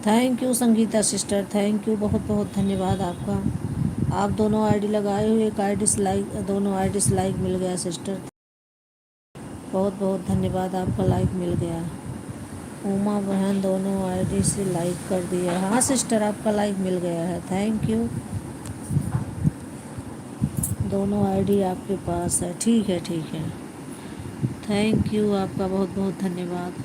Thank you Sangeeta sister, thank you, बहुत बहुत धन्यवाद आपका। आप दोनों आईडी लगाए हुए, एक आईडी से लाइक, दोनों आईडी से लाइक मिल गया सिस्टर, बहुत बहुत धन्यवाद, आपका लाइक मिल गया। उमा बहन दोनों आईडी से लाइक कर दिया। हाँ सिस्टर, आपका लाइक मिल गया है, थैंक यू। दोनों आईडी आपके पास है, ठीक है ठीक है, थैंक यू, आपका बहुत बहुत धन्यवाद।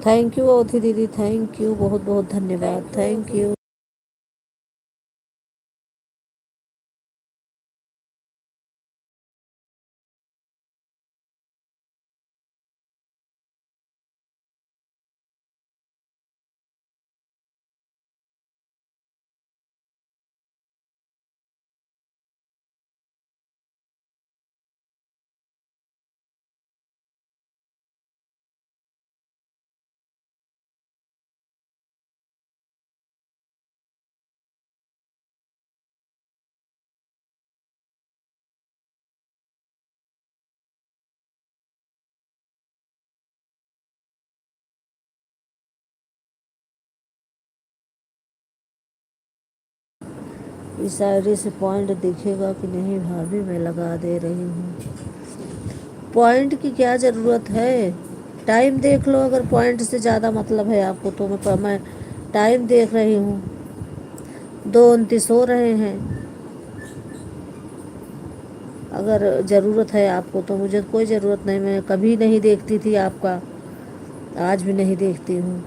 थैंक यू अवधि दीदी, थैंक यू, बहुत बहुत धन्यवाद, थैंक यू। इस आईडी से पॉइंट दिखेगा कि नहीं भाभी, मैं लगा दे रही हूँ। पॉइंट की क्या ज़रूरत है, टाइम देख लो। अगर पॉइंट से ज़्यादा मतलब है आपको तो मैं टाइम देख रही हूँ, 2:29 हो रहे हैं। अगर ज़रूरत है आपको तो मुझे कोई ज़रूरत नहीं, मैं कभी नहीं देखती थी आपका, आज भी नहीं देखती हूँ।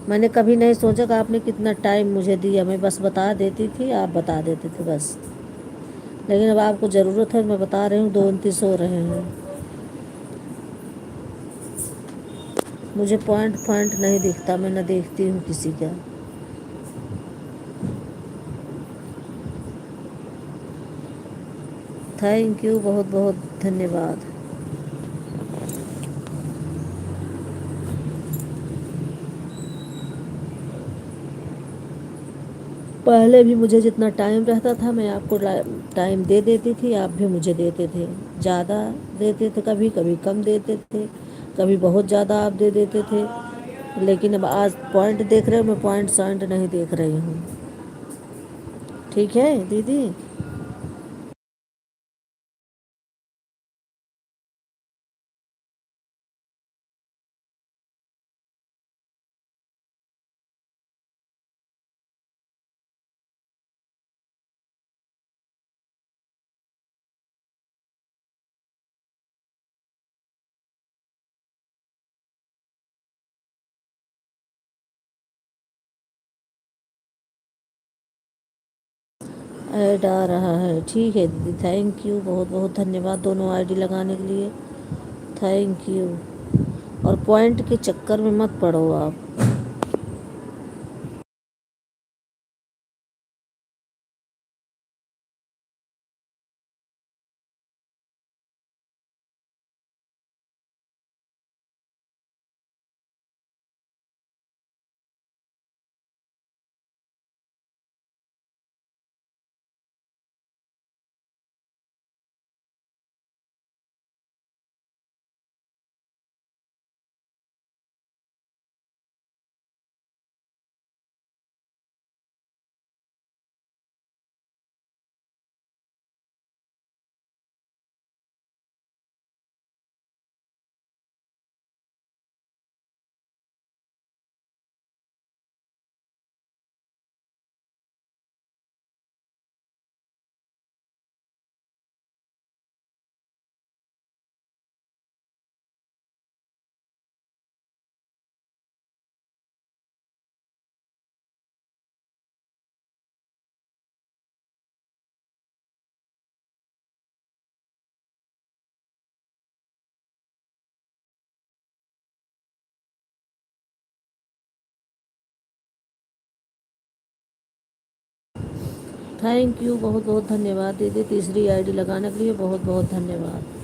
मैंने कभी नहीं सोचा कि आपने कितना टाइम मुझे दिया, मैं बस बता देती थी, आप बता देते थे बस। लेकिन अब आपको ज़रूरत है, मैं बता रही हूँ 2:29 हो रहे हैं। मुझे पॉइंट पॉइंट नहीं दिखता, मैं न देखती हूँ किसी का। थैंक यू, बहुत बहुत धन्यवाद। पहले भी मुझे जितना टाइम रहता था मैं आपको टाइम दे देती थी, आप भी मुझे देते थे, ज़्यादा देते थे, कभी कभी कम देते थे, कभी बहुत ज़्यादा आप दे देते थे। लेकिन अब आज पॉइंट देख रहे हो, मैं पॉइंट सॉइंट नहीं देख रही हूँ। ठीक है दीदी। ऐड आ रहा है, ठीक है दीदी, थैंक यू, बहुत बहुत धन्यवाद दोनों आईडी लगाने के लिए, थैंक यू। और पॉइंट के चक्कर में मत पड़ो आप। थैंक यू, बहुत बहुत धन्यवाद दीदी, तीसरी आईडी लगाने के लिए बहुत बहुत धन्यवाद।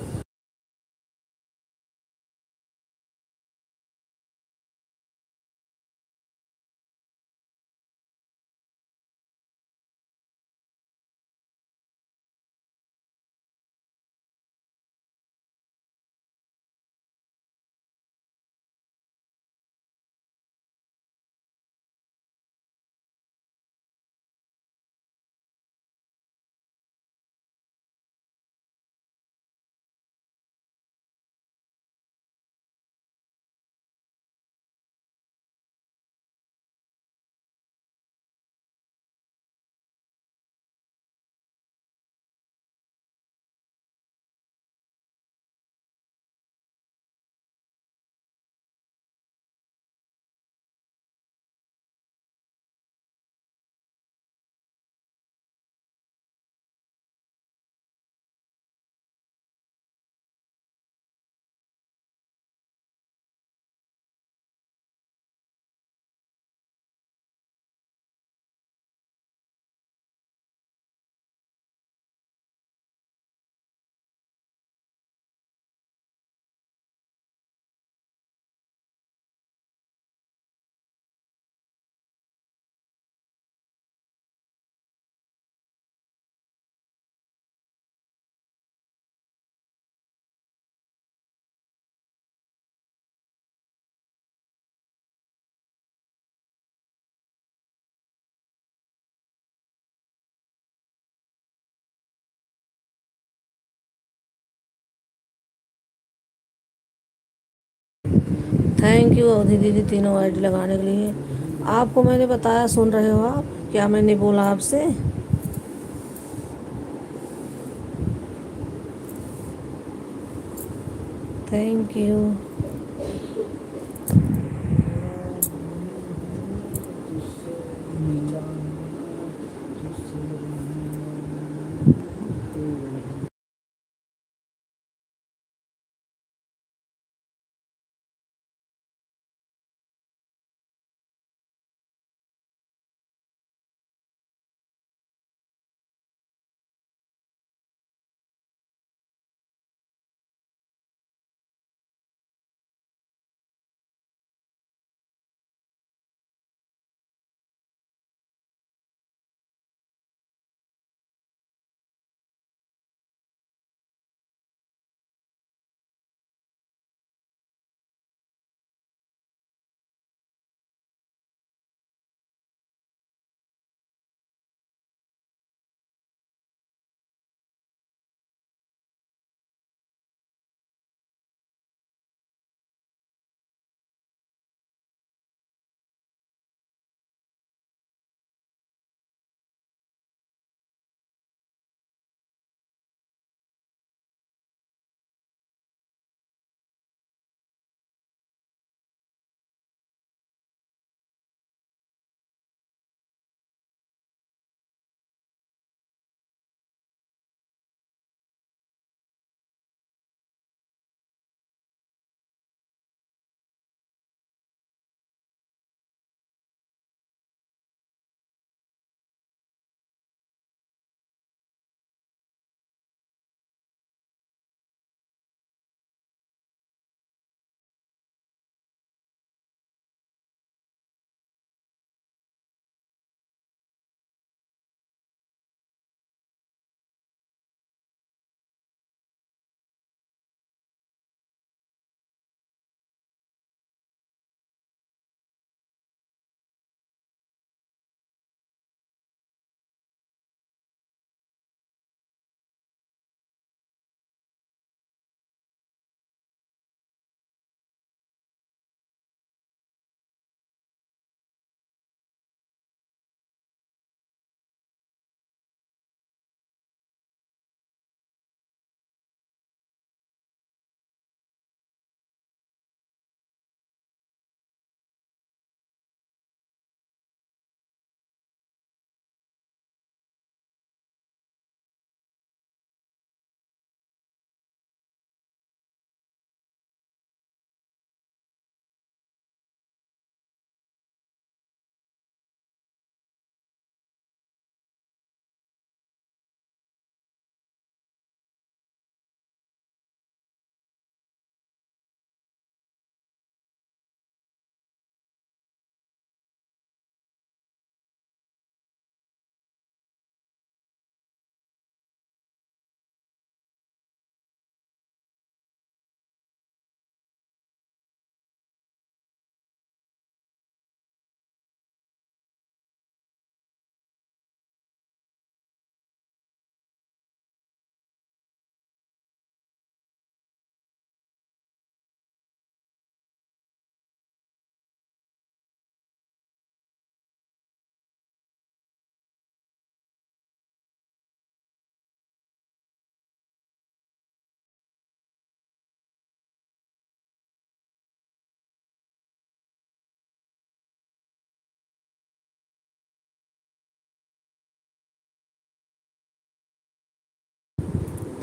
थैंक यू अवधि दीदी तीनों आईडी लगाने के लिए। आपको मैंने बताया, सुन रहे हो आप क्या मैंने बोला आपसे? Thank you.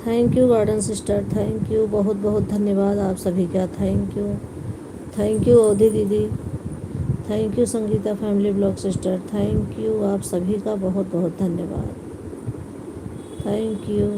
Thank you garden sister, thank you, बहुत बहुत धन्यवाद आप सभी का। Thank you. Thank you Avadhi दीदी। Thank you Sangeeta family blog sister. Thank you आप सभी का बहुत बहुत धन्यवाद। Thank you.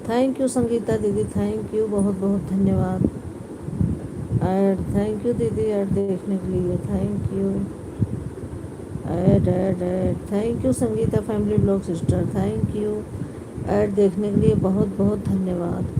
Thank you Sangeeta दीदी, थैंक यू, बहुत बहुत धन्यवाद। ऐड, थैंक यू दीदी, ऐड देखने के लिए thank you. Add, thank you Sangeeta family blog sister, thank you. Add देखने के लिए बहुत बहुत धन्यवाद।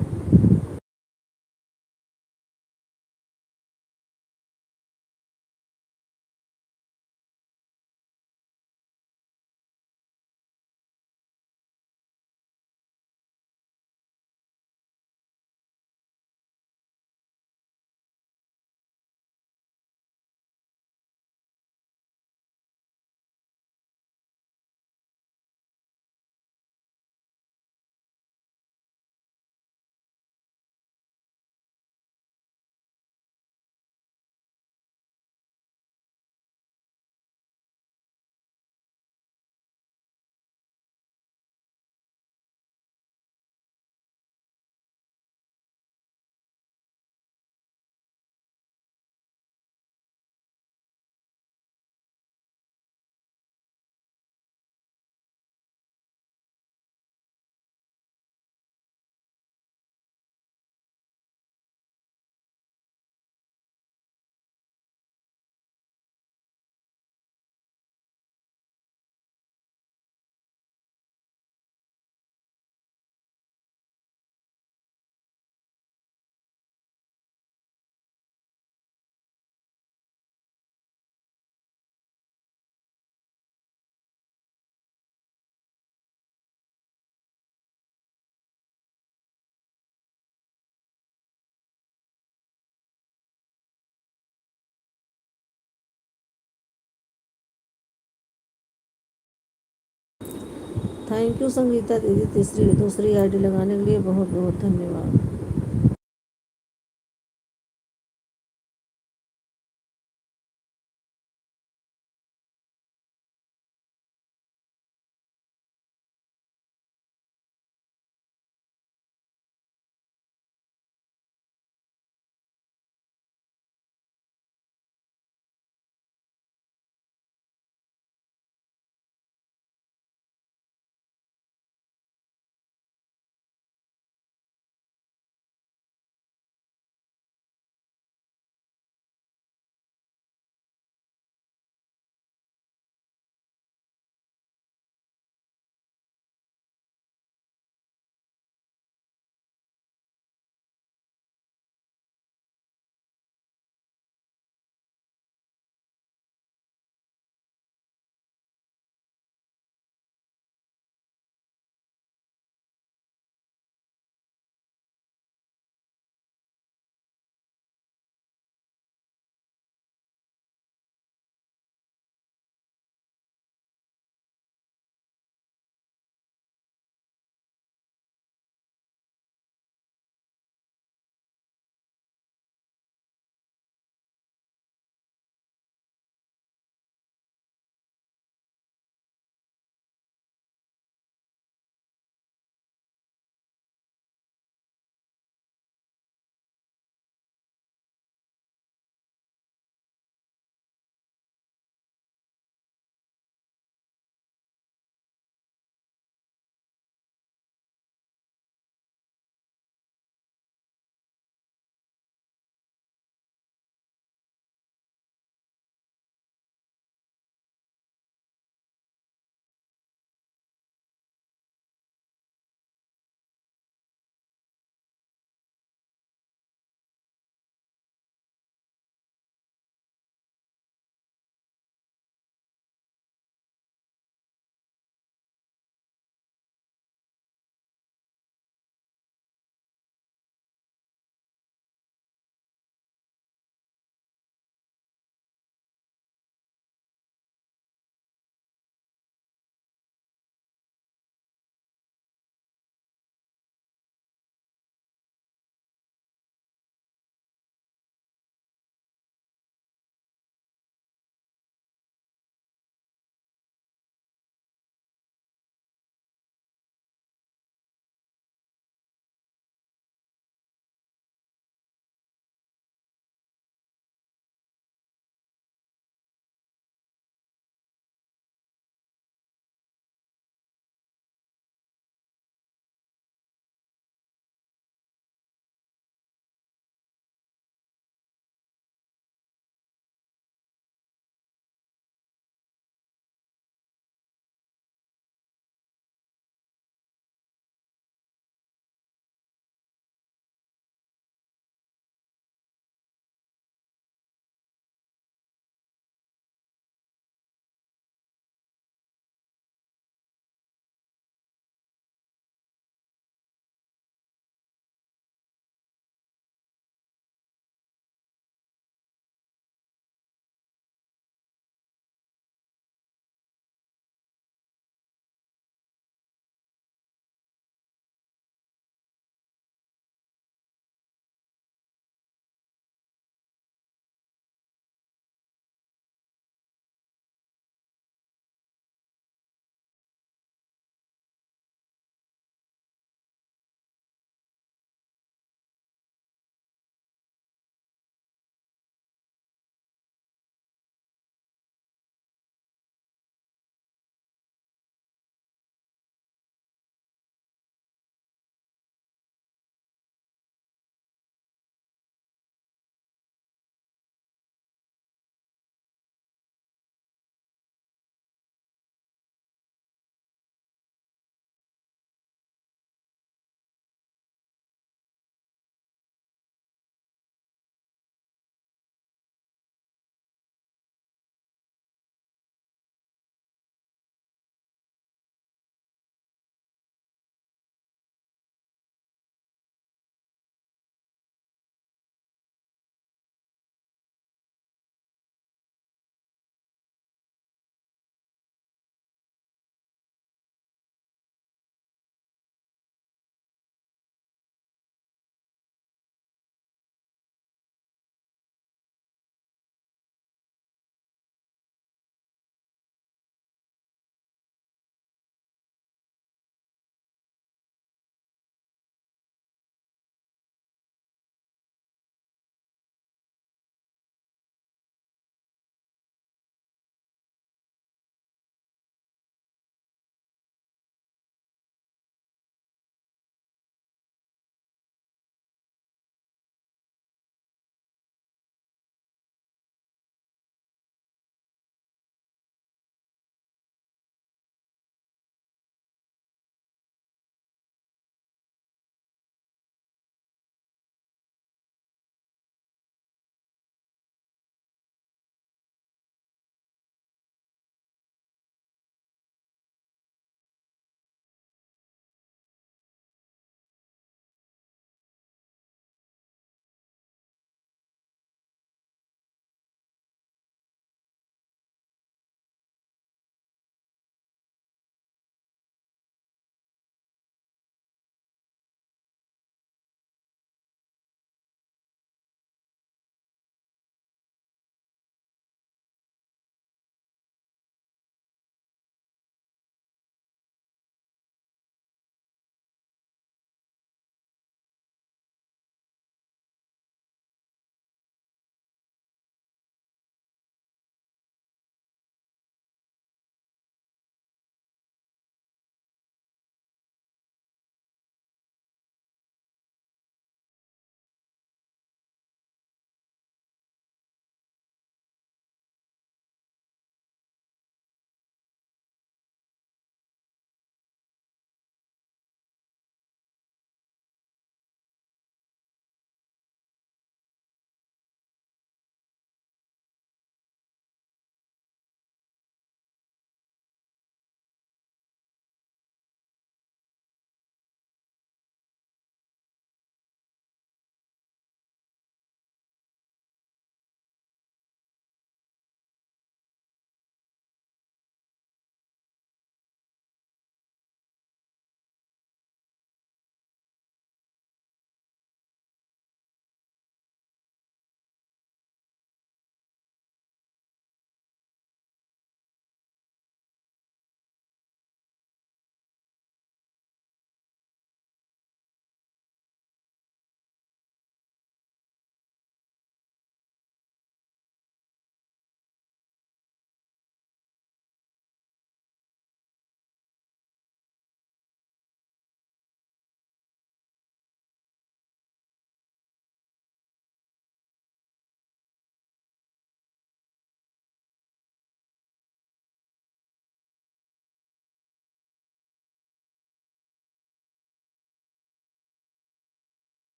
थैंक यू संगीता दीदी, तीसरी दूसरी आईडी लगाने के लिए बहुत बहुत धन्यवाद।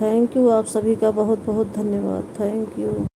थैंक यू, आप सभी का बहुत बहुत धन्यवाद। Thank you.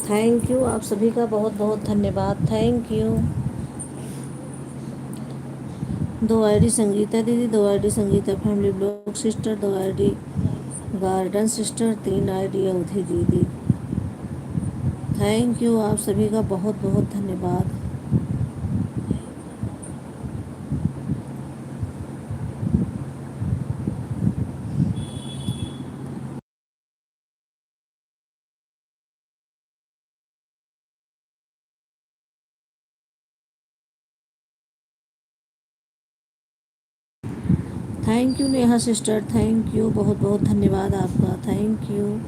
थैंक यू, आप सभी का बहुत बहुत धन्यवाद, थैंक यू। 2 आईडी संगीता दीदी, 2 ID Sangeeta family blog sister, 2 ID garden sister, 3 ID अवधि दीदी। थैंक यू, आप सभी का बहुत बहुत धन्यवाद। Thank you Neha sister, thank you, बहुत बहुत धन्यवाद आपका, थैंक यू।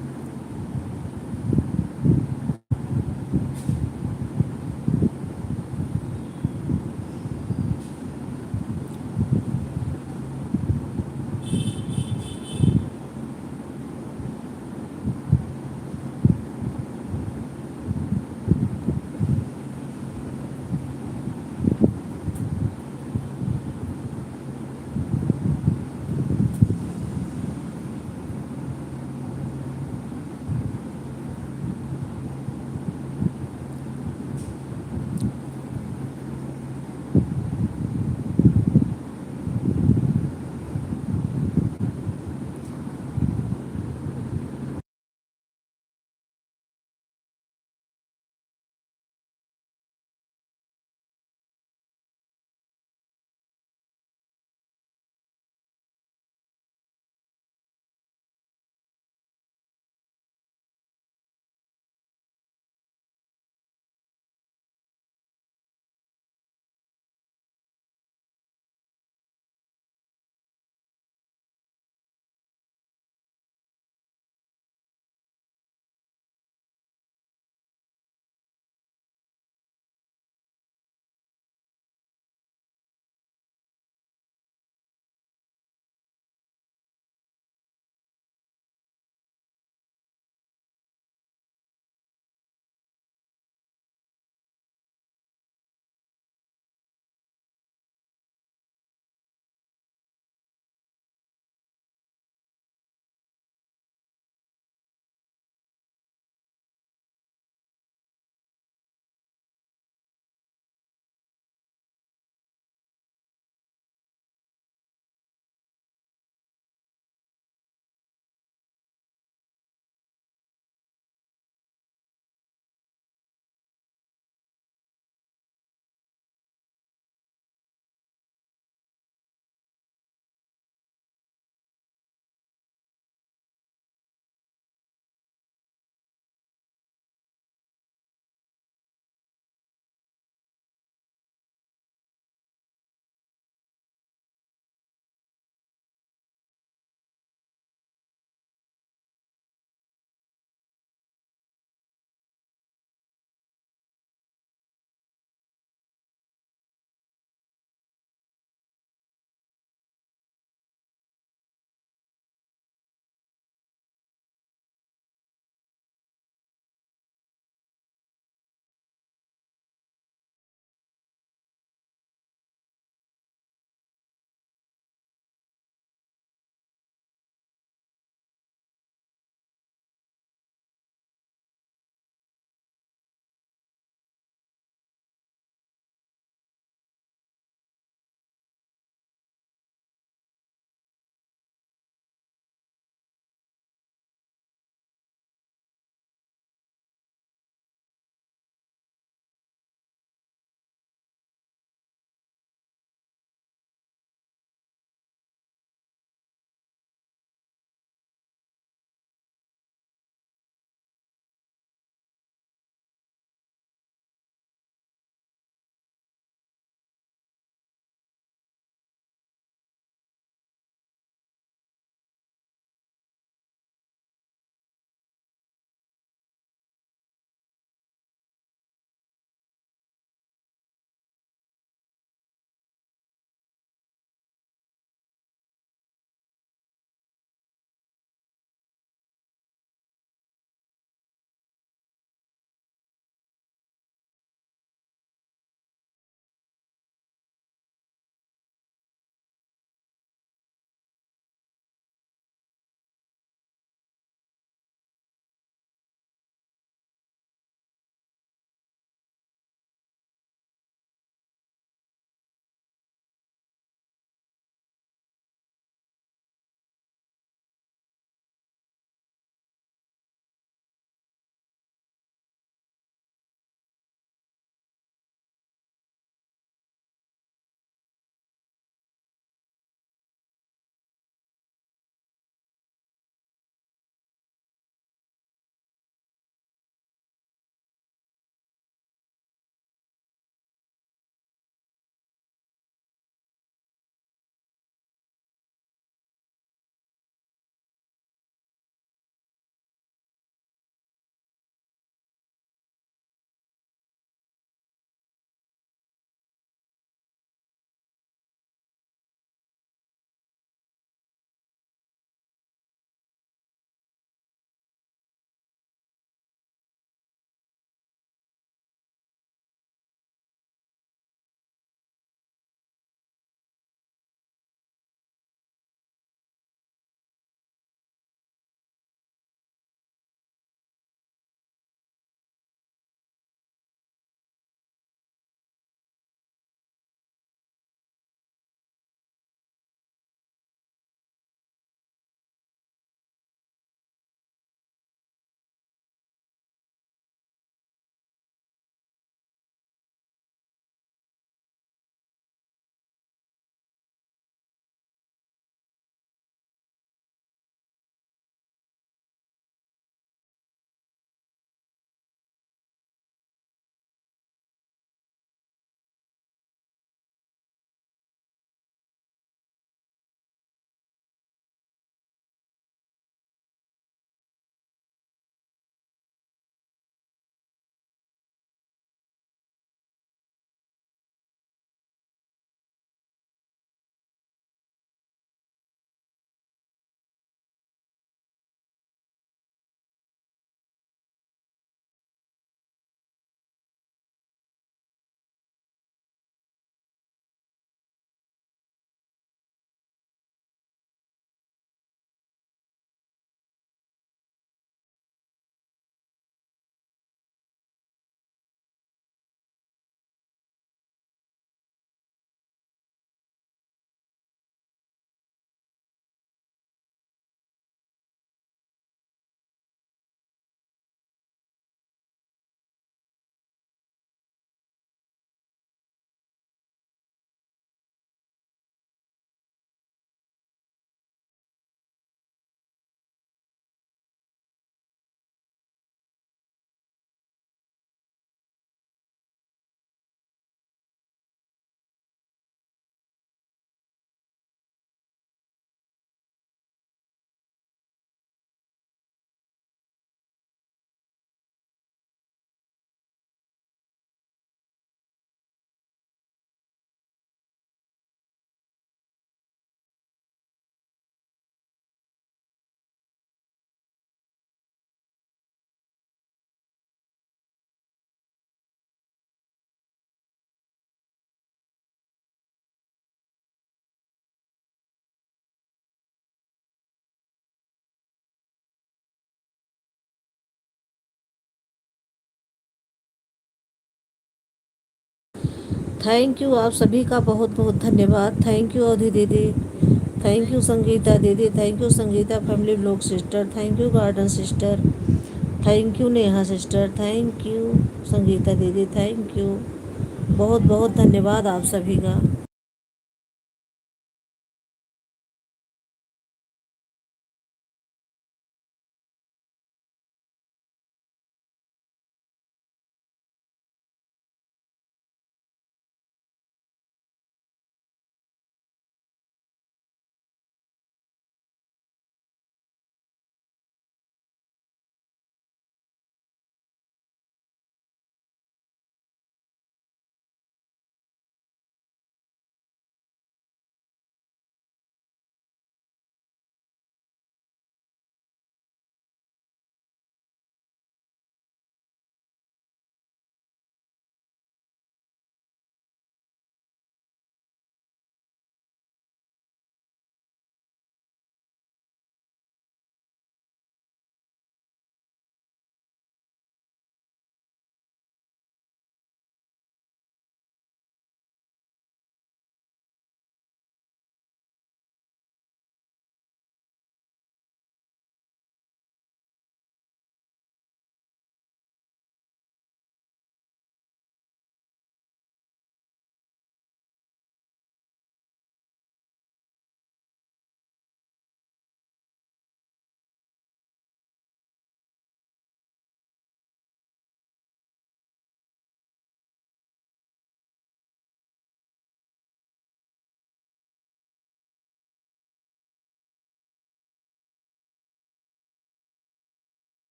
थैंक यू, आप सभी का बहुत बहुत धन्यवाद। थैंक यू अवधि दीदी, थैंक यू संगीता दीदी, thank you Sangeeta family blog sister, thank you garden sister, thank you Neha sister, thank you Sangeeta दीदी, थैंक यू, बहुत बहुत धन्यवाद आप सभी का।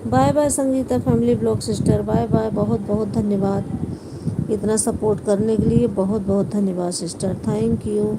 Bye bye Sangeeta family blog sister, bye bye, बहुत बहुत धन्यवाद इतना सपोर्ट करने के लिए, बहुत बहुत धन्यवाद सिस्टर, थैंक यू।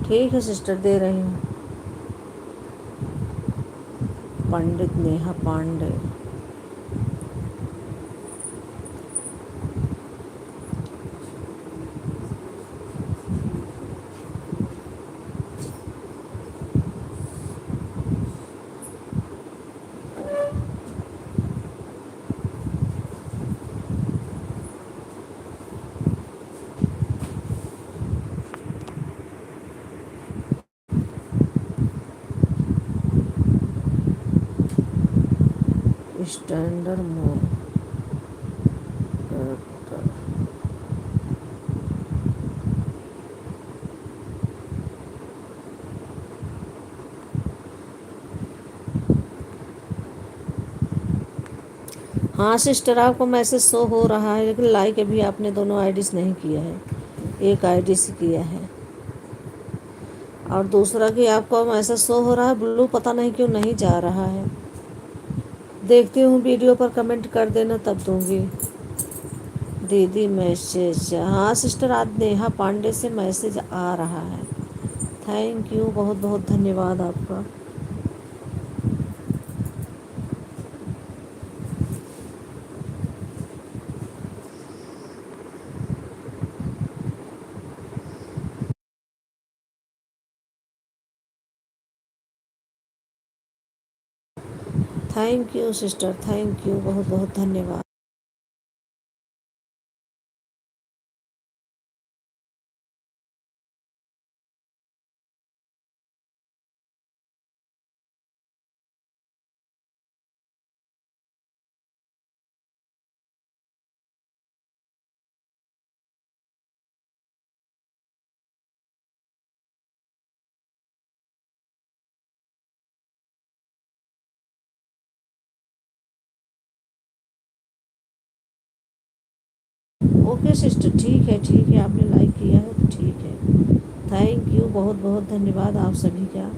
ठीक है सिस्टर, दे रही हूँ। पंडित नेहा पांडे। Standard mode. हाँ सिस्टर, आपको मैसेज शो हो रहा है, लेकिन लाइक अभी आपने दोनों आईडीज नहीं किया है, एक आईडी से किया है। और दूसरा कि आपको मैसेज शो हो रहा है ब्लू, पता नहीं क्यों नहीं जा रहा है। देखती हूँ, वीडियो पर कमेंट कर देना, तब दूंगी। दीदी मैसेज, हाँ सिस्टर, आज नेहा पांडे से मैसेज आ रहा है। थैंक यू, बहुत बहुत धन्यवाद आपका। Thank you sister, thank you, बहुत बहुत धन्यवाद। ओके सिस्टर, ठीक है, आपने लाइक किया है तो ठीक है। थैंक यू, बहुत बहुत धन्यवाद आप सभी का।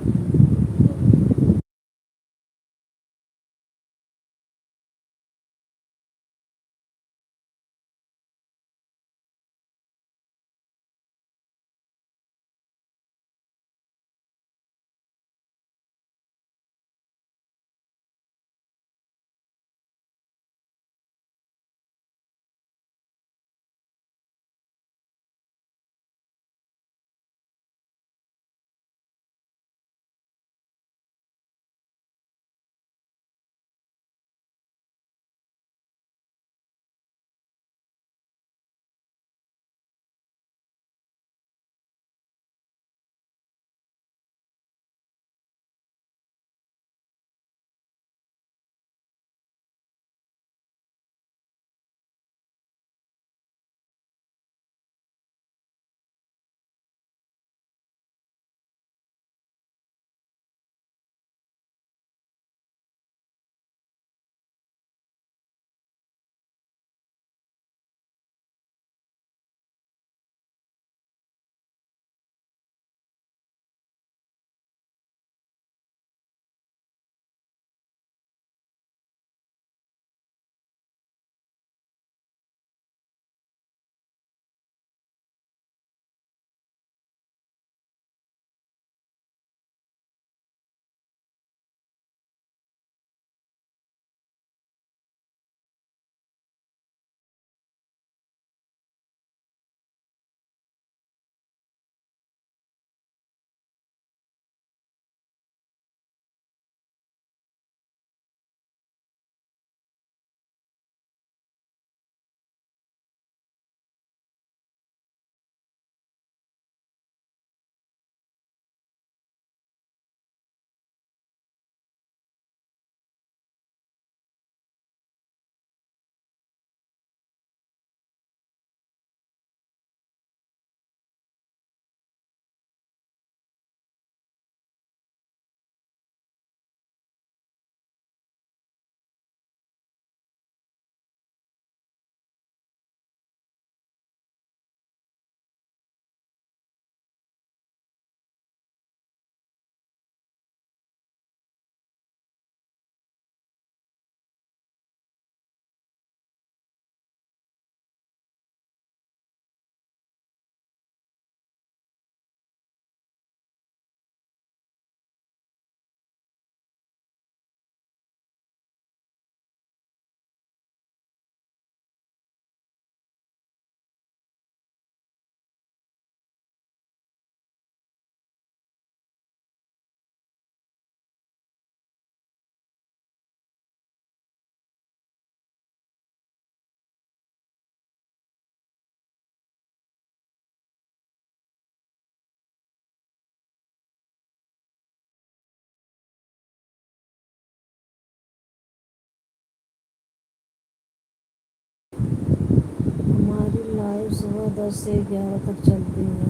लाइव सुबह 10 से 11 तक चलती है।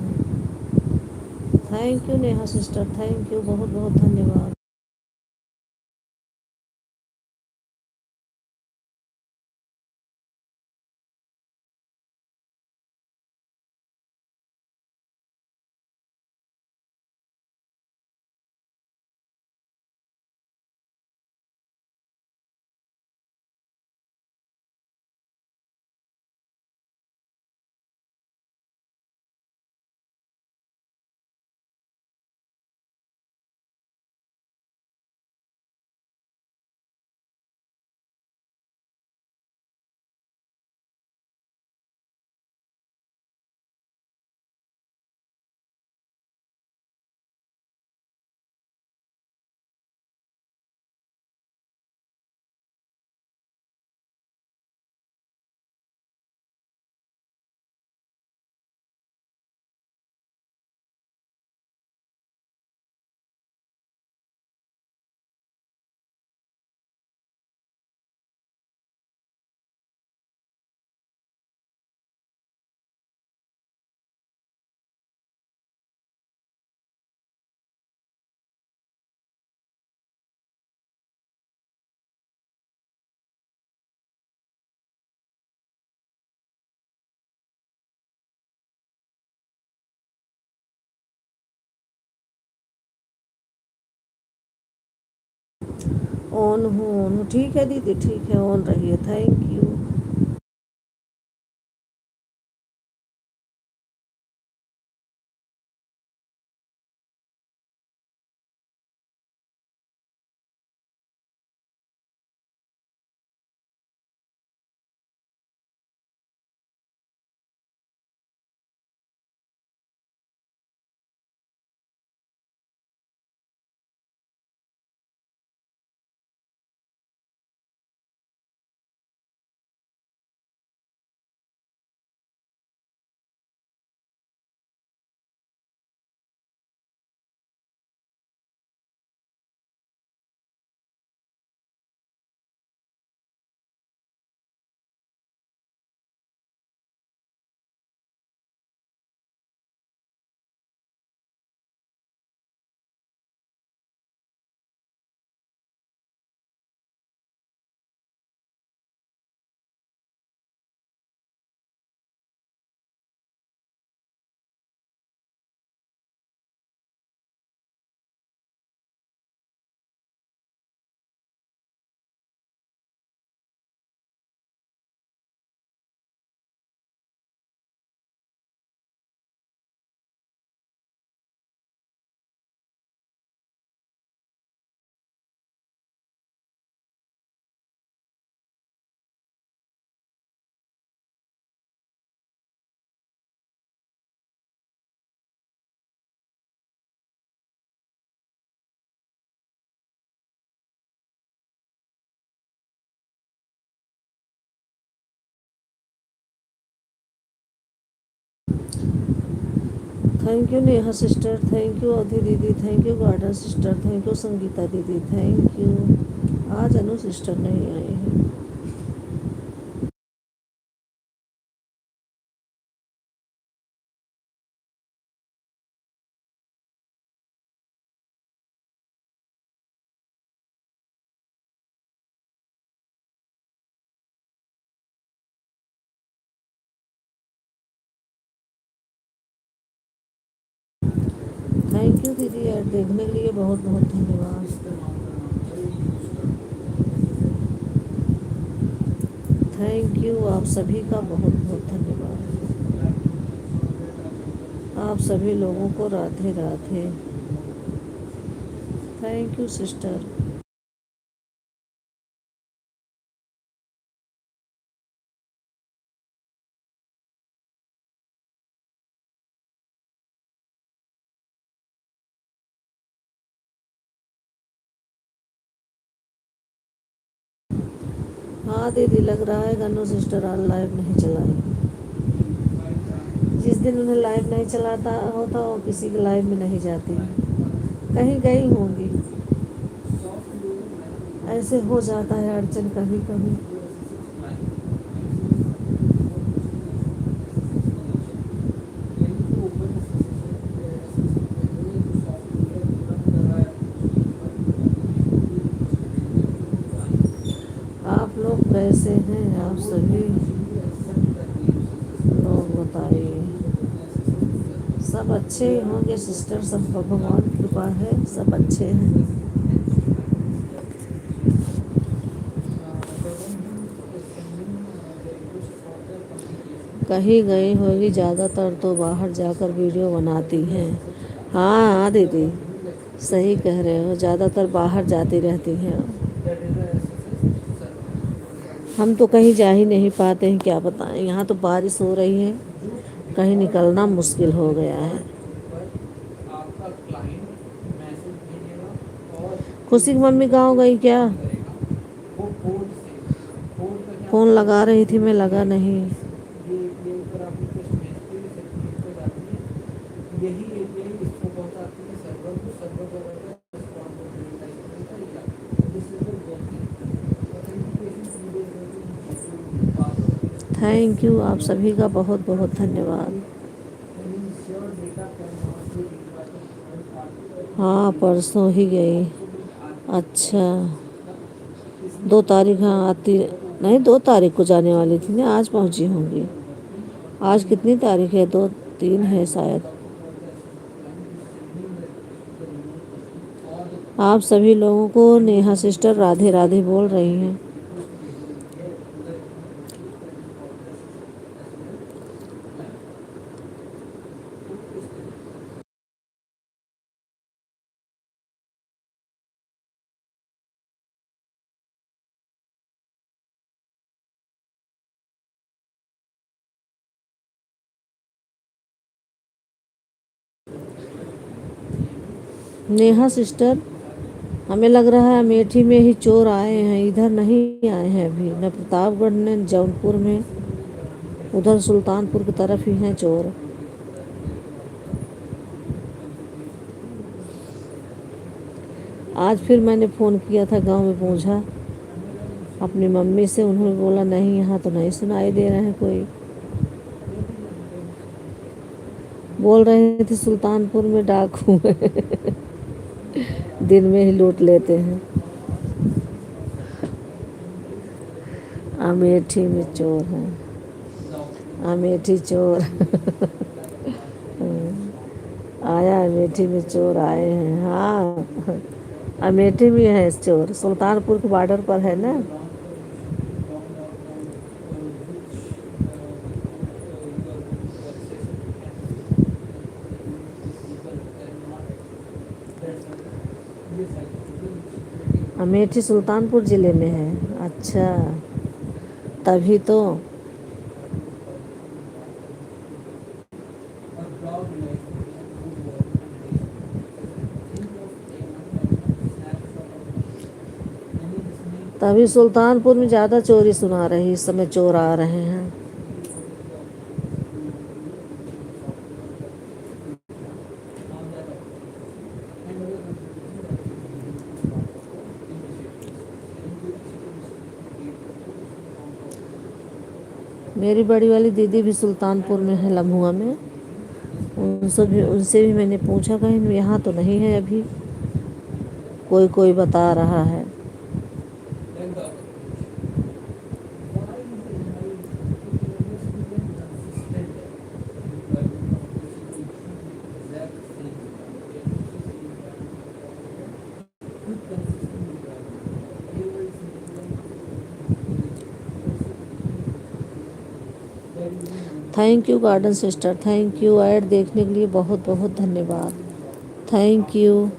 Thank you Neha sister, thank you, बहुत बहुत धन्यवाद। ऑन हूँ, ठीक है दीदी, ठीक है, ऑन रहिए, thank you. Thank you Neha sister, thank you Avadhi दीदी, thank you garden sister, thank you Sangeeta दीदी, थैंक यू। आज अनु सिस्टर नहीं आए हैं। थैंक यू दीदी, ऐड देखने के लिए बहुत बहुत धन्यवाद। थैंक यू, आप सभी का बहुत बहुत धन्यवाद। आप सभी लोगों को Radhe Radhe. Thank you sister. हाँ दीदी, लग रहा है गन्नू सिस्टर आज लाइव नहीं चलाई। जिस दिन उन्हें लाइव नहीं चलाता होता वो किसी के लाइव में नहीं जाती, कहीं गई होंगी। ऐसे हो जाता है अड़चन कभी कभी। कैसे हैं आप सभी लोग बताइए। सब अच्छे ही होंगे सिस्टर, सब भगवान की कृपा है, सब अच्छे हैं। कहीं गई होगी, ज़्यादातर तो बाहर जाकर वीडियो बनाती हैं। हाँ हाँ दीदी, सही कह रहे हो, ज़्यादातर बाहर जाती रहती हैं। हम तो कहीं जा ही नहीं पाते हैं, क्या बताएं, यहाँ तो बारिश हो रही है, कहीं निकलना मुश्किल हो गया है। खुशी की मम्मी गाँव गई क्या? फ़ोन लगा रही थी मैं, लगा नहीं। थैंक यू, आप सभी का बहुत बहुत धन्यवाद। हाँ परसों ही गई। अच्छा, 2 तारीख, हाँ आती नहीं, 2 तारीख को जाने वाली थी ना, आज पहुंची होंगी। आज कितनी तारीख है? 2, 3 है शायद। आप सभी लोगों को नेहा सिस्टर राधे राधे बोल रही हैं। नेहा सिस्टर, हमें लग रहा है अमेठी में ही चोर आए हैं, इधर नहीं आए हैं अभी, न प्रतापगढ़ न जौनपुर में, उधर सुल्तानपुर की तरफ ही हैं चोर। आज फिर मैंने फ़ोन किया था, गांव में पूछा अपनी मम्मी से, उन्होंने बोला नहीं, यहाँ तो नहीं सुनाई दे रहे हैं कोई। बोल रहे थे सुल्तानपुर में डाकू हैं। दिन में ही लूट लेते हैं। अमेठी में चोर हैं, अमेठी चोर। आया, अमेठी में चोर आए हैं। हाँ, अमेठी में है चोर, सुल्तानपुर के बॉर्डर पर है ना। अमेठी सुल्तानपुर ज़िले में है। अच्छा, तभी तो। तभी सुल्तानपुर में ज़्यादा चोरी सुना रही, इस समय चोर आ रहे हैं। मेरी बड़ी वाली दीदी भी सुल्तानपुर में है, लम्हुआ में। उनसे भी मैंने पूछा, कहीं यहाँ तो नहीं है अभी, कोई कोई बता रहा है। Thank you garden sister, thank you, add देखने के लिए बहुत बहुत धन्यवाद। Thank you.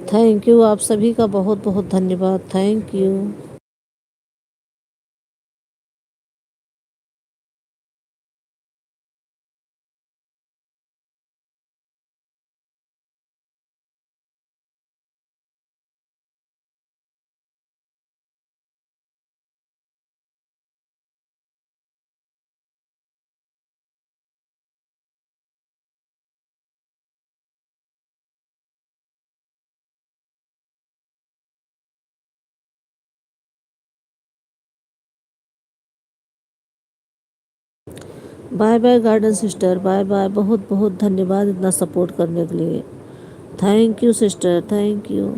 थैंक यू, आप सभी का बहुत बहुत धन्यवाद। Thank you. Bye bye garden sister, bye bye. बहुत बहुत धन्यवाद इतना सपोर्ट करने के लिए। Thank you sister, thank you.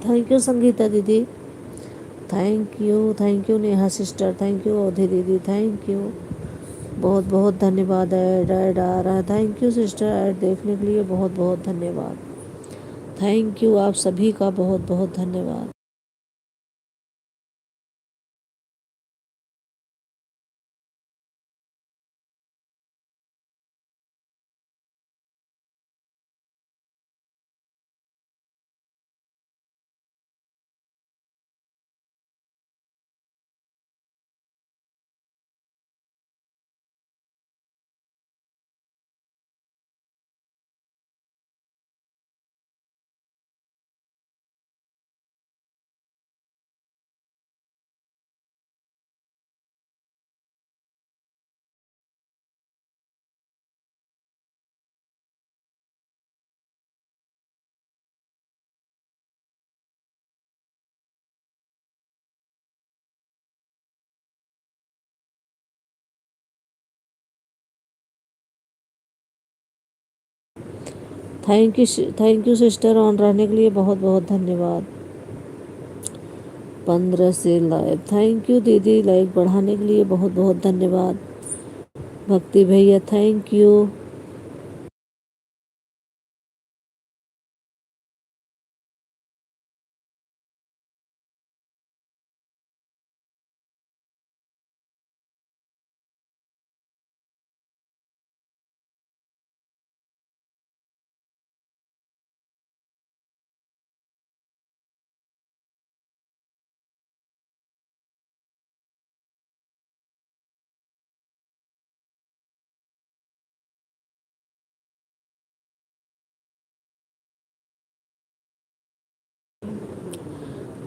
Thank you Sangeeta दीदी, thank you Neha sister, thank you Avadhi दीदी, थैंक यू। बहुत बहुत धन्यवाद। ऐड ऐड आ रहा है। थैंक यू सिस्टर, ऐड देखने के लिए बहुत बहुत धन्यवाद। थैंक यू, आप सभी का बहुत बहुत धन्यवाद। थैंक यू सिस्टर, ऑन रहने के लिए बहुत बहुत धन्यवाद। 15 से लाइव, थैंक यू दीदी, लाइक बढ़ाने के लिए बहुत बहुत धन्यवाद। भक्ति भैया थैंक यू।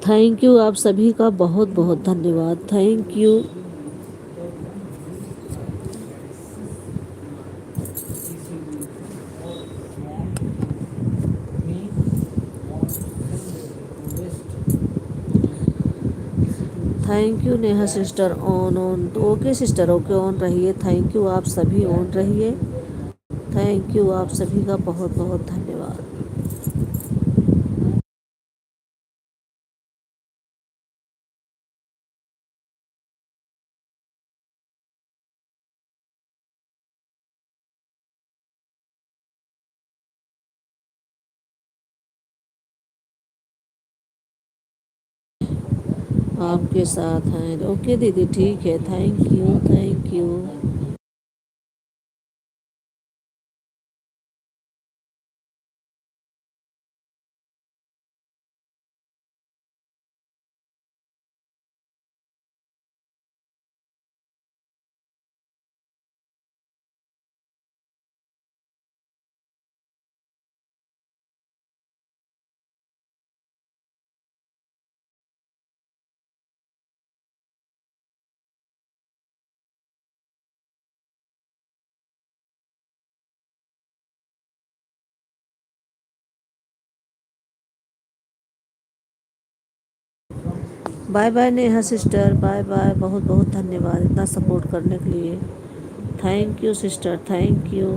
थैंक यू, आप सभी का बहुत बहुत धन्यवाद। Thank you. Thank you Neha sister, on तो ओके सिस्टर, ओके ऑन रहिए। थैंक यू, आप सभी ऑन रहिए। थैंक यू, आप सभी का बहुत बहुत धन्यवाद। आपके साथ हैं, ओके दीदी, ठीक है। Thank you, thank you. Bye bye Neha sister, bye bye. बहुत बहुत धन्यवाद इतना सपोर्ट करने के लिए। Thank you sister, thank you.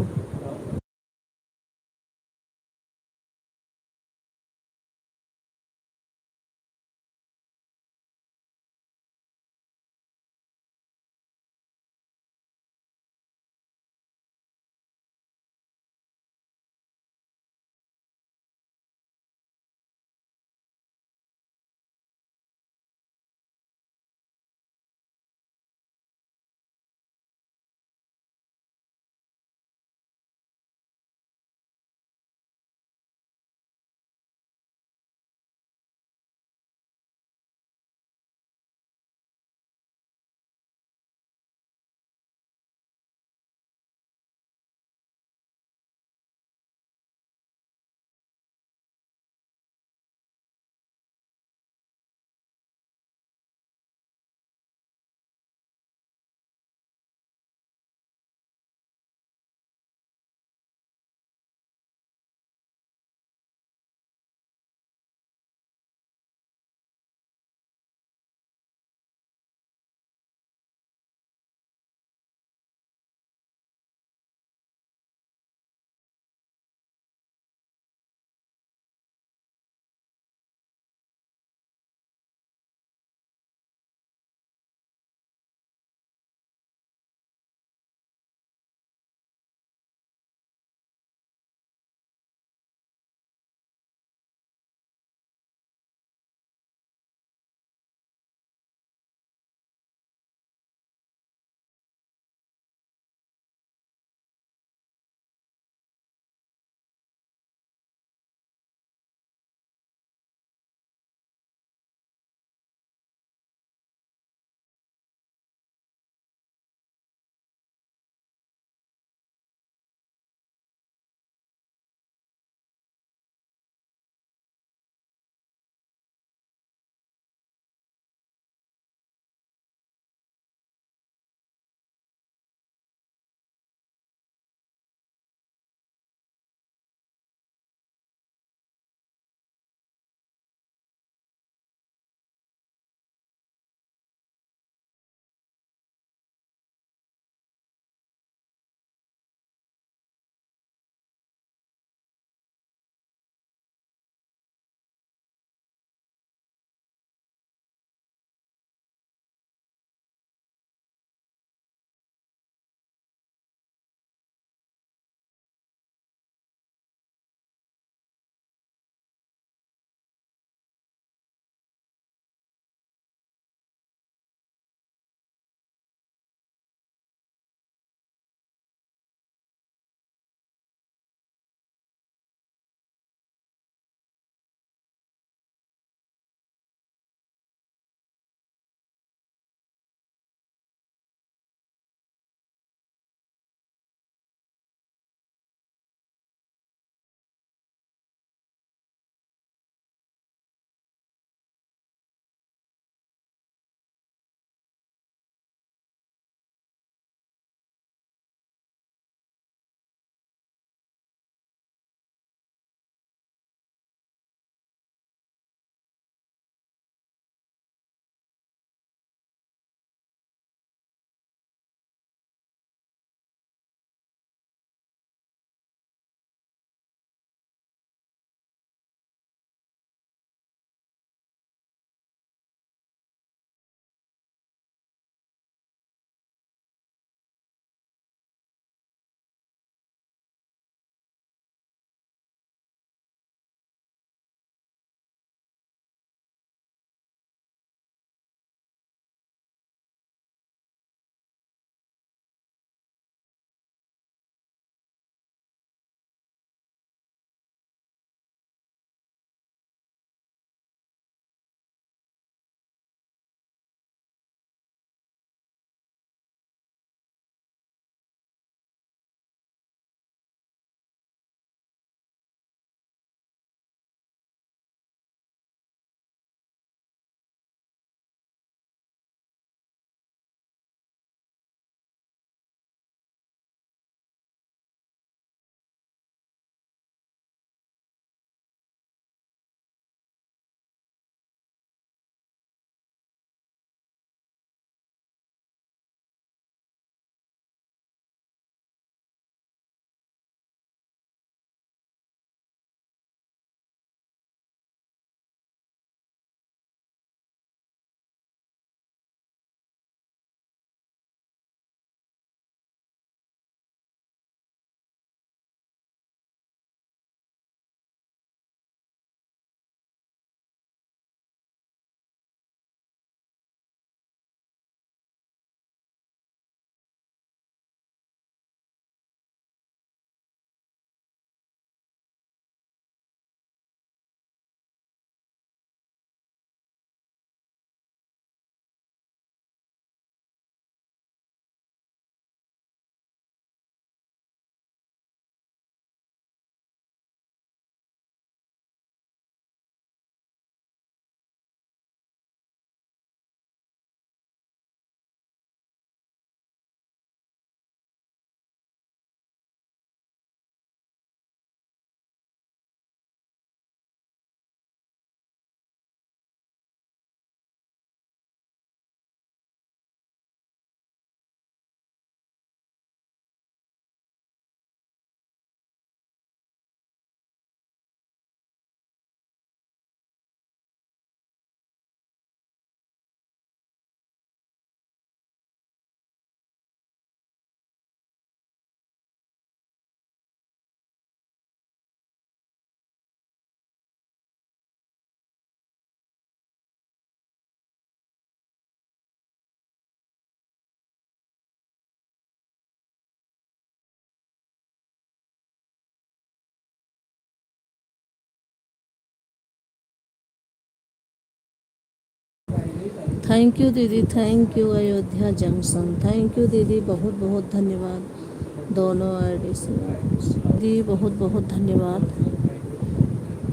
Thank you दीदी, thank you Ayodhya junction, thank you दीदी, बहुत बहुत धन्यवाद दोनों आईडी से। दीदी बहुत बहुत धन्यवाद,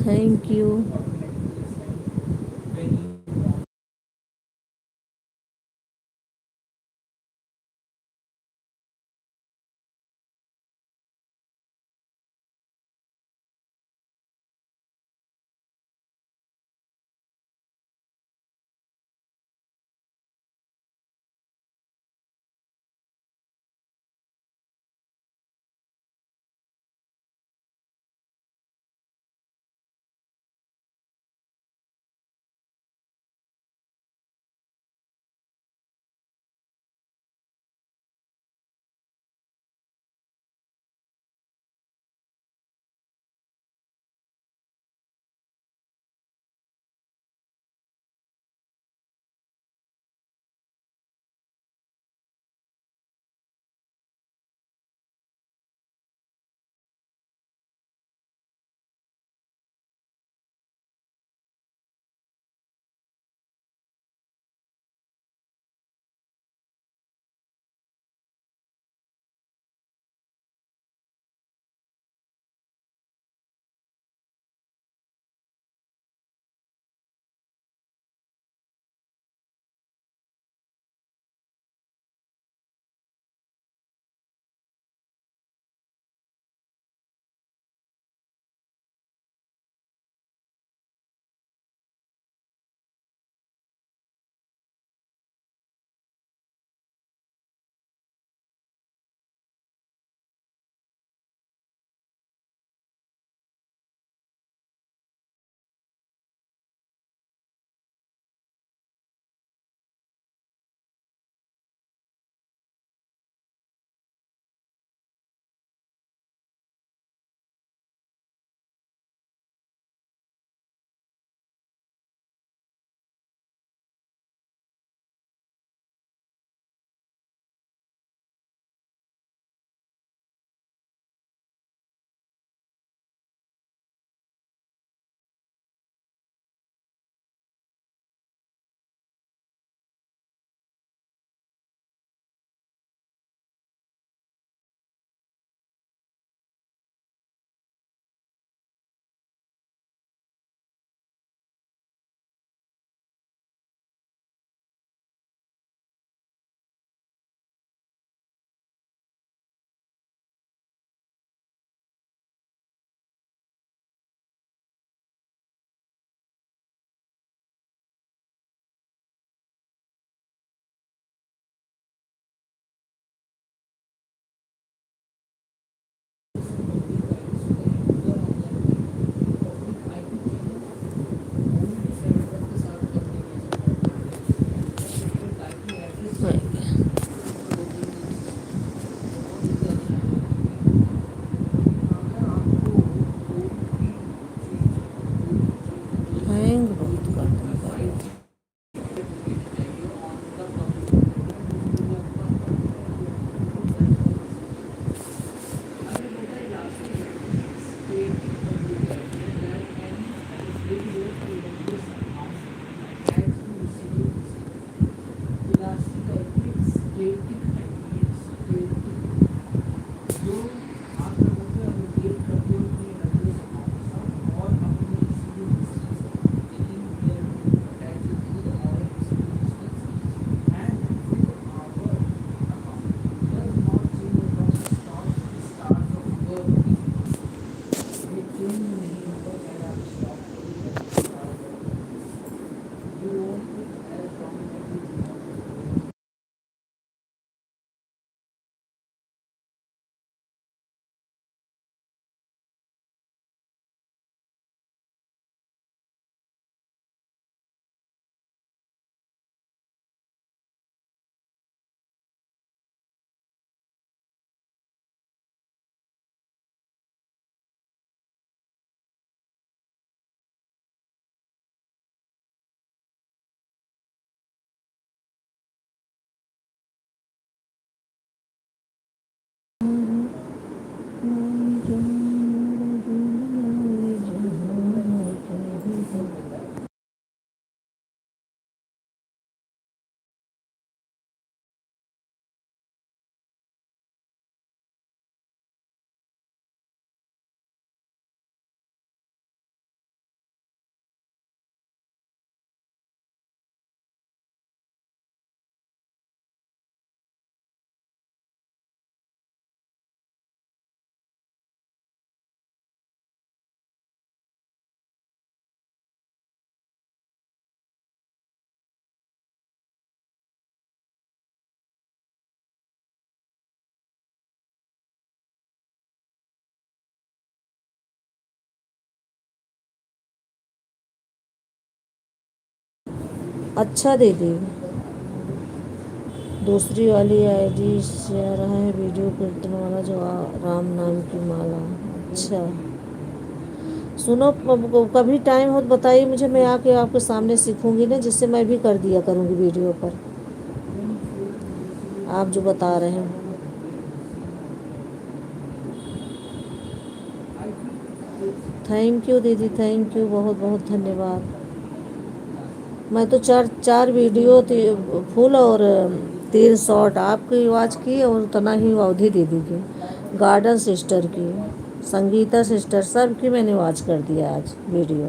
थैंक यू। अच्छा दीदी, दूसरी वाली आईडी से आ रहा है वीडियो कीर्तन वाला जो राम नाम की माला। अच्छा, सुनो, कभी टाइम हो तो बताइए मुझे, मैं आके आपके सामने सीखूंगी ना, जिससे मैं भी कर दिया करूँगी वीडियो पर आप जो बता रहे हैं। थैंक यू दीदी, थैंक यू, बहुत बहुत धन्यवाद। मैं तो चार चार वीडियो फुल और 3 शॉर्ट आपकी आवाज़ की और उतना ही अवधि दीदी की, गार्डन सिस्टर की, संगीता सिस्टर, सब की मैंने वॉच कर दिया आज वीडियो।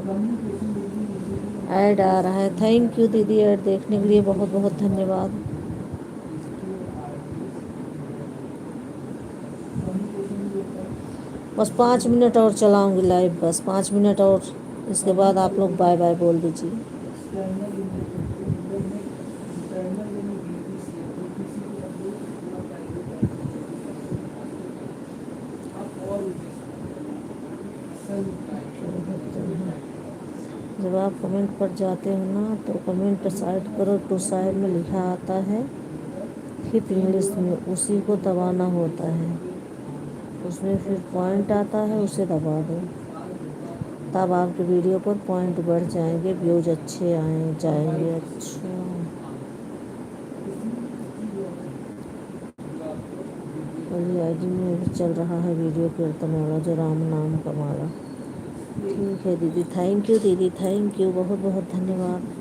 ऐड आ रहा है, थैंक यू दीदी, ऐड देखने के लिए बहुत बहुत धन्यवाद। बस 5 मिनट और चलाऊंगी लाइव, बस 5 मिनट और, इसके बाद आप लोग बाय बाय बोल दीजिए। जब आप कमेंट पर जाते हो ना, तो कमेंट साइड करो टू साइड में लिखा आता है हिप इंग्लिश में, उसी को दबाना होता है, उसमें फिर पॉइंट आता है, उसे दबा दो, तब आपके वीडियो पर पॉइंट बढ़ जाएंगे, व्यूज अच्छे आए जाएंगे। अच्छा, वाली आईडी में भी चल रहा है वीडियो कीर्तन वाला जो राम नाम का माला। ठीक है दीदी, थैंक यू दीदी, थैंक यू, बहुत बहुत धन्यवाद।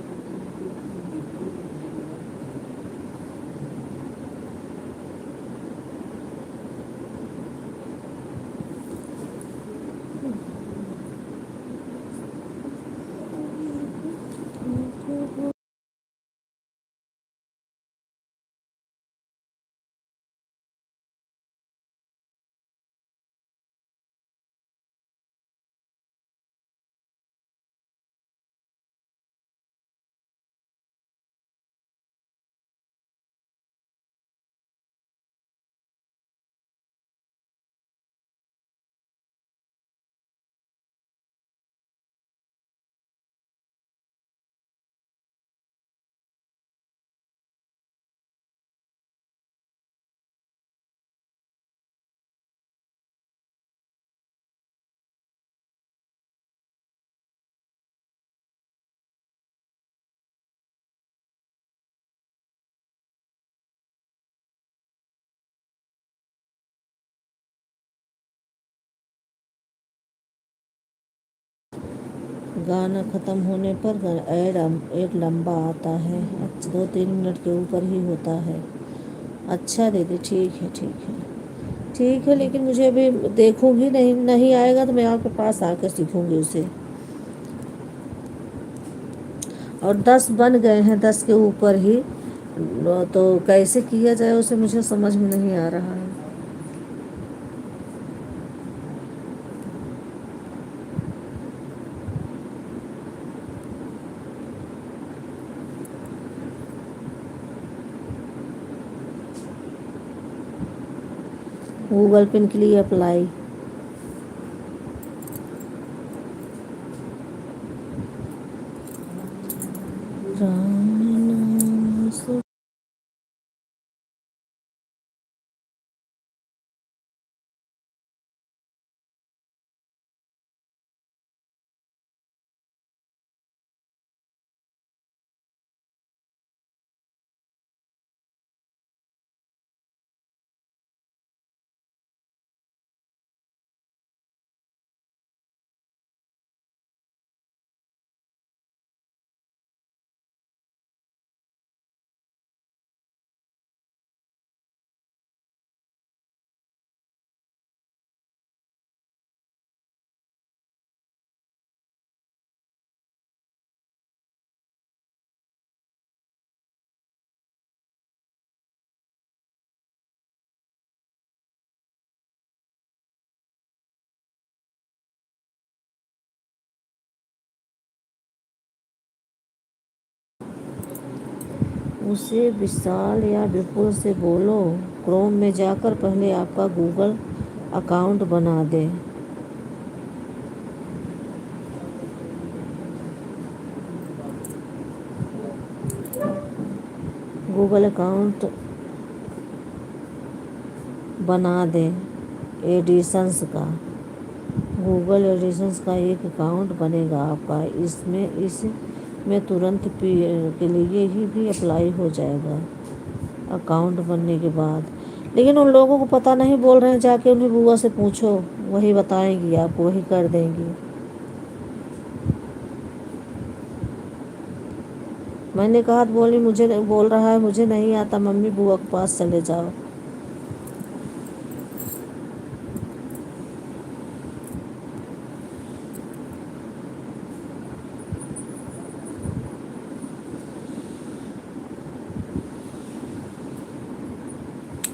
गाना ख़त्म होने पर ऐड एक लंबा आता है, 2-3 मिनट के ऊपर ही होता है। अच्छा दीदी, ठीक है, ठीक है, ठीक है, लेकिन मुझे अभी देखूंगी, नहीं नहीं आएगा तो मैं आपके पास आकर सीखूंगी उसे। और 10 बन गए हैं, 10 के ऊपर ही, तो कैसे किया जाए उसे मुझे समझ में नहीं आ रहा है। गूगल पिन के लिए अप्लाई। राम नाम से उसे विशाल या विपुल से बोलो क्रोम में जाकर पहले आपका गूगल अकाउंट बना दे। गूगल अकाउंट बना दें। एडिशंस का गूगल एडिशंस का एक अकाउंट बनेगा आपका। इसमें तुरंत के लिए ही भी अप्लाई हो जाएगा अकाउंट बनने के बाद। लेकिन उन लोगों को पता नहीं, बोल रहे हैं जाके उन्हें बुआ से पूछो, वही बताएंगी आपको, वही कर देंगी। मैंने कहा तो बोली मुझे, बोल रहा है मुझे नहीं आता मम्मी, बुआ के पास चले जाओ।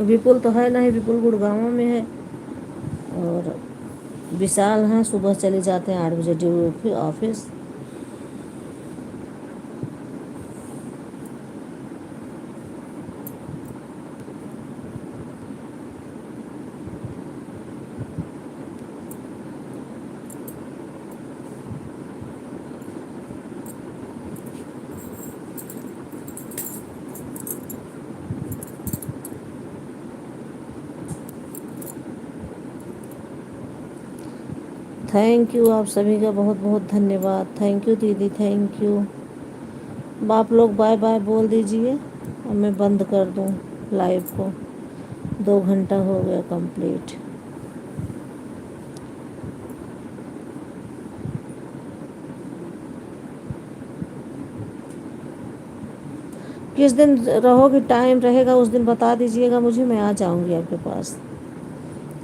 विपुल तो है नहीं, विपुल गुड़गांव में है। और विशाल हैं, सुबह चले जाते हैं 8 बजे ड्यूटी ऑफिस। थैंक यू, आप सभी का बहुत बहुत धन्यवाद। थैंक यू दीदी, थैंक यू। आप लोग बाय बाय बोल दीजिए और मैं बंद कर दूं लाइव को। 2 घंटा हो गया कंप्लीट। किस दिन रहोगे, टाइम रहेगा उस दिन बता दीजिएगा मुझे, मैं आ जाऊंगी आपके पास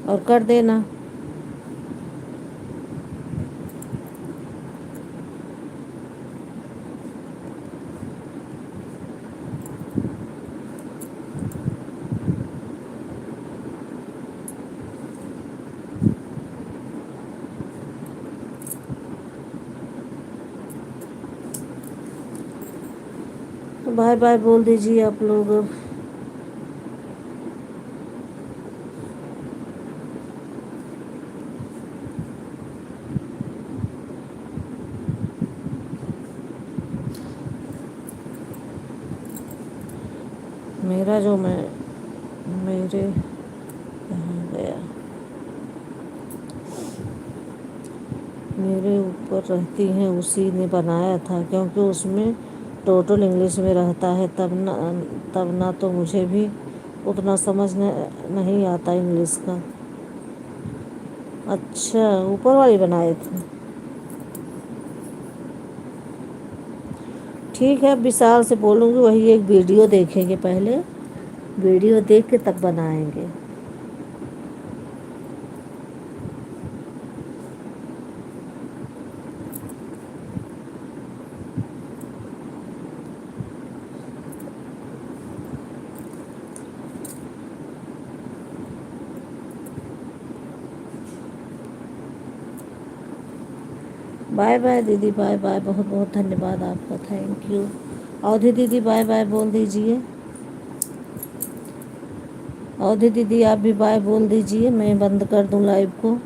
और कर देना। बाय बाय बोल दीजिए आप लोग। मेरा जो मेरे कहाँ गया, मेरे ऊपर रहती हैं उसी ने बनाया था, क्योंकि उसमें टोटल इंग्लिश में रहता है। तब ना तो मुझे भी उतना समझ नहीं आता इंग्लिश का। अच्छा, ऊपर वाली बनाए थे। ठीक है, विशाल से बोलूँगी, वही एक वीडियो देखेंगे पहले, वीडियो देख के तब बनाएंगे। बाय बाय दीदी, बाय बाय, बहुत बहुत धन्यवाद आपका, थैंक यू। अवधि दीदी बाय बाय बोल दीजिए। अवधि दीदी आप भी बाय बोल दीजिए, मैं बंद कर दूं लाइव को।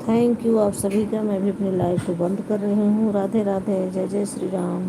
थैंक यू आप सभी का। मैं भी अपनी लाइव को बंद कर रही हूँ। राधे राधे, जय जय श्री राम।